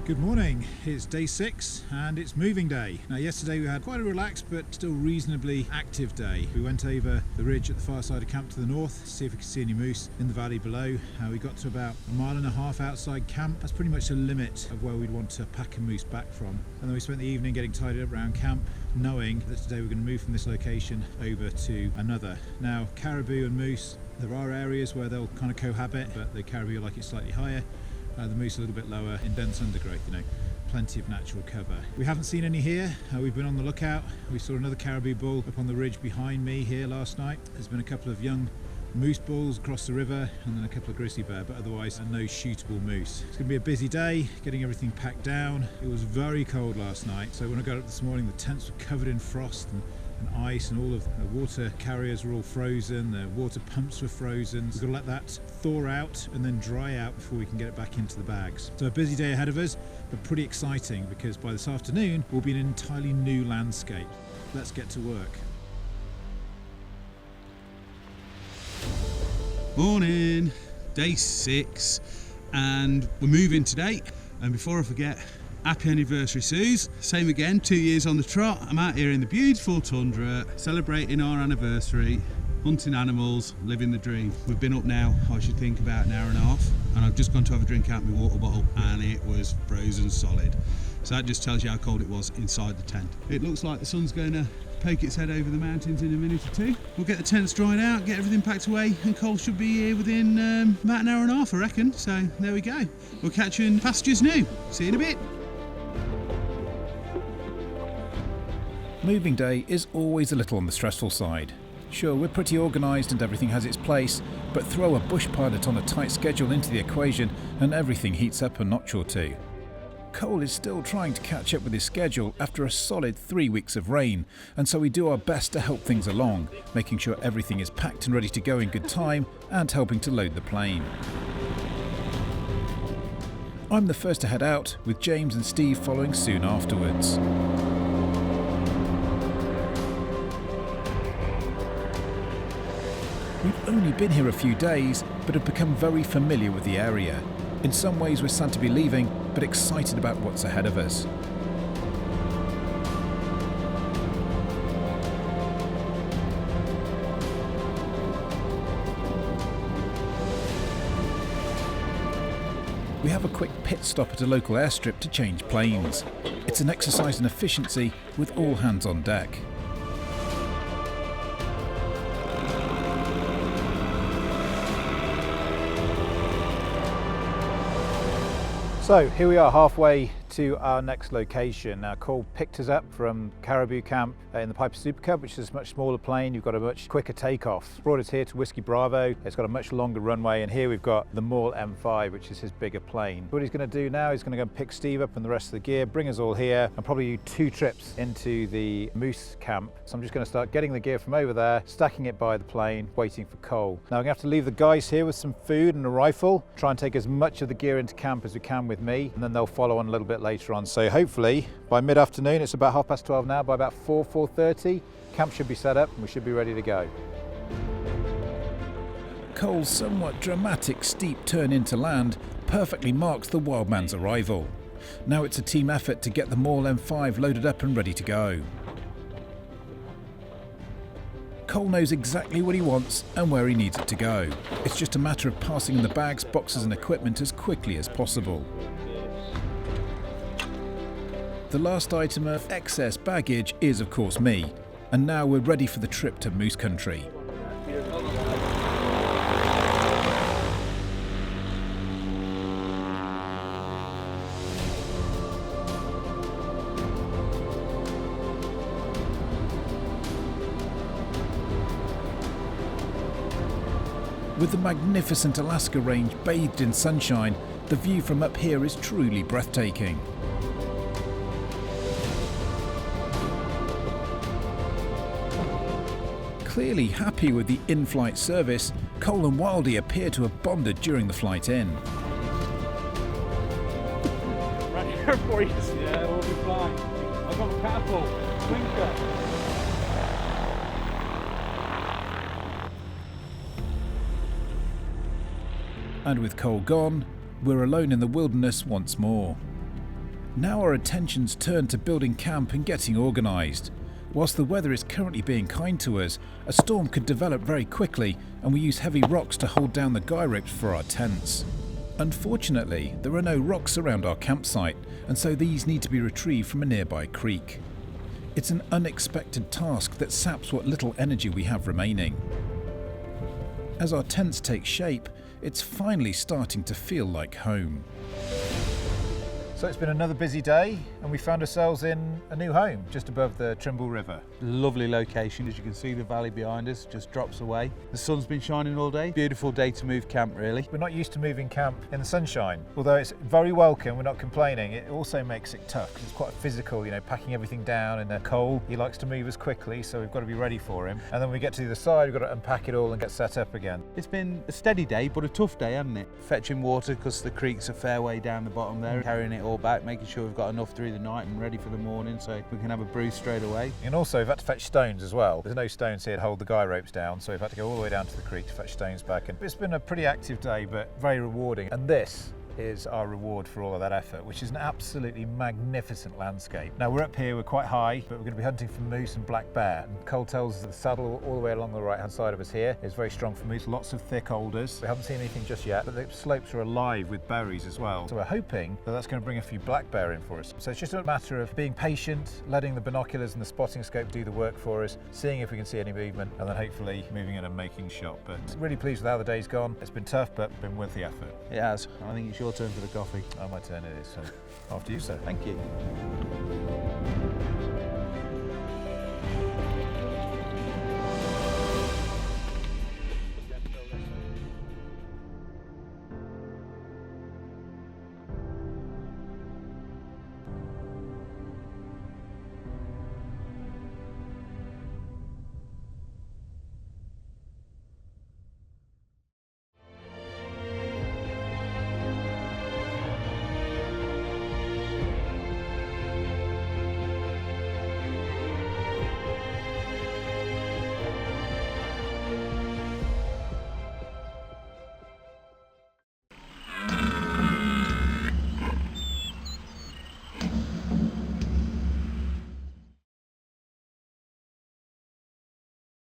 Good morning, it's day 6 and it's moving day. Now yesterday we had quite a relaxed but still reasonably active day. We went over the ridge at the far side of camp to the north to see if we could see any moose in the valley below. We got to about 1.5 miles outside camp. That's pretty much the limit of where we'd want to pack a moose back from. And then we spent the evening getting tidied up around camp, knowing that today we're going to move from this location over to another. Now caribou and moose, there are areas where they'll kind of cohabit, but the caribou like it slightly higher. The moose a little bit lower in dense undergrowth, plenty of natural cover. We haven't seen any here. We've been on the lookout. We saw another caribou bull up on the ridge behind me here last night. There's been a couple of young moose bulls across the river and then a couple of grizzly bear, but otherwise no shootable moose. It's going to be a busy day getting everything packed down. It was very cold last night, so when I got up this morning the tents were covered in frost and ice, and all of the water carriers were all frozen, the water pumps were frozen. We've got to let that thaw out and then dry out before we can get it back into the bags. So a busy day ahead of us, but pretty exciting because by this afternoon we'll be in an entirely new landscape. Let's get to work. Morning, day 6 and we're moving today. And before I forget, happy anniversary, Suze. Same again, 2 years on the trot. I'm out here in the beautiful tundra, celebrating our anniversary, hunting animals, living the dream. We've been up now, I should think, about an hour and a half, and I've just gone to have a drink out of my water bottle, and it was frozen solid. So that just tells you how cold it was inside the tent. It looks like the sun's going to poke its head over the mountains in a minute or two. We'll get the tents dried out, get everything packed away, and Cole should be here within about an hour and a half, I reckon. So there we go. We'll catch you in pastures new. See you in a bit. Moving day is always a little on the stressful side. Sure, we're pretty organised and everything has its place, but throw a bush pilot on a tight schedule into the equation and everything heats up a notch or two. Cole is still trying to catch up with his schedule after a solid 3 weeks of rain, and so we do our best to help things along, making sure everything is packed and ready to go in good time and helping to load the plane. I'm the first to head out, with James and Steve following soon afterwards. We've only been here a few days, but have become very familiar with the area. In some ways we're sad to be leaving, but excited about what's ahead of us. We have a quick pit stop at a local airstrip to change planes. It's an exercise in efficiency with all hands on deck. So here we are halfway to our next location. Now Cole picked us up from Caribou camp in the Piper Super Cub, which is a much smaller plane. You've got a much quicker takeoff. Brought us here to Whiskey Bravo. It's got a much longer runway, and here we've got the Maul M5, which is his bigger plane. What he's going to do now is going to go and pick Steve up and the rest of the gear, bring us all here, and probably do 2 trips into the moose camp. So I'm just going to start getting the gear from over there, stacking it by the plane, waiting for Cole. Now I'm going to have to leave the guys here with some food and a rifle, try and take as much of the gear into camp as we can with me, and then they'll follow on a little bit later on. So hopefully by mid-afternoon, it's about 12:30 now, by about 4:30, camp should be set up and we should be ready to go. Cole's somewhat dramatic steep turn into land perfectly marks the wild man's arrival. Now it's a team effort to get the Maul M5 loaded up and ready to go. Cole knows exactly what he wants and where he needs it to go. It's just a matter of passing in the bags, boxes and equipment as quickly as possible. The last item of excess baggage is of course me, and now we're ready for the trip to Moose Country. With the magnificent Alaska range bathed in sunshine, the view from up here is truly breathtaking. Clearly happy with the in-flight service, Cole and Wildy appear to have bonded during the flight in. Right here for you. Yeah, we'll be fine. I've got a catapult. Winker. And with Cole gone, we're alone in the wilderness once more. Now our attention's turned to building camp and getting organised. Whilst the weather is currently being kind to us, a storm could develop very quickly and we use heavy rocks to hold down the guy ropes for our tents. Unfortunately, there are no rocks around our campsite, and so these need to be retrieved from a nearby creek. It's an unexpected task that saps what little energy we have remaining. As our tents take shape, it's finally starting to feel like home. So it's been another busy day and we found ourselves in a new home just above the Trimble River. Lovely location, as you can see the valley behind us just drops away. The sun's been shining all day. Beautiful day to move camp, really. We're not used to moving camp in the sunshine. Although it's very welcome, we're not complaining, it also makes it tough because it's quite physical, you know, packing everything down in the cold. He likes to move us quickly, so we've got to be ready for him. And then when we get to the other side, we've got to unpack it all and get set up again. It's been a steady day, but a tough day, hasn't it? Fetching water because the creek's a fair way down the bottom there, carrying it all back, making sure we've got enough through the night and ready for the morning so we can have a brew straight away. And also we've had to fetch stones as well. There's no stones here to hold the guy ropes down, so we've had to go all the way down to the creek to fetch stones back. And it's been a pretty active day, but very rewarding. And this is our reward for all of that effort, which is an absolutely magnificent landscape. Now we're up here, we're quite high, but we're going to be hunting for moose and black bear. And Cole tells us that the saddle all the way along the right hand side of us here is very strong for moose, lots of thick alders. We haven't seen anything just yet, but the slopes are alive with berries as well. So we're hoping that that's going to bring a few black bear in for us. So it's just a matter of being patient, letting the binoculars and the spotting scope do the work for us, seeing if we can see any movement, and then hopefully moving in and making a shot. But really pleased with how the day's gone. It's been tough, but been worth the effort. It has. I think it's your turn for the coffee. Oh, my turn it is. So after you, sir. Thank you.